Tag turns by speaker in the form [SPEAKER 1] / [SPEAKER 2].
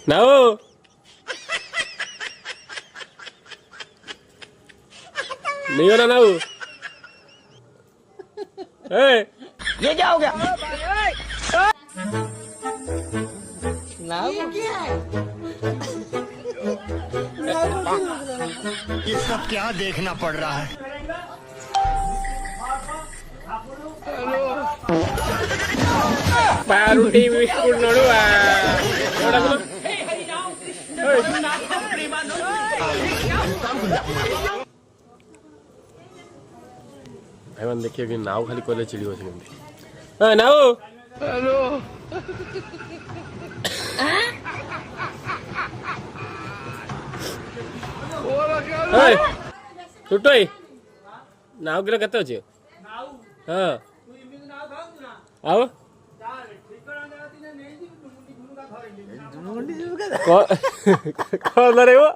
[SPEAKER 1] नाऊ नहीं हो ना नाऊ।
[SPEAKER 2] ये क्या हो गया?
[SPEAKER 3] ये सब क्या देखना पड़ रहा है?
[SPEAKER 1] पारुटी बिस्कुट नोडुआ भाई मन देखिए कि नाव खाली कोले चिड़ी होछ केमती नाव हेलो टुटोई नाव किलो केते अछि हां आओ कौन रे वो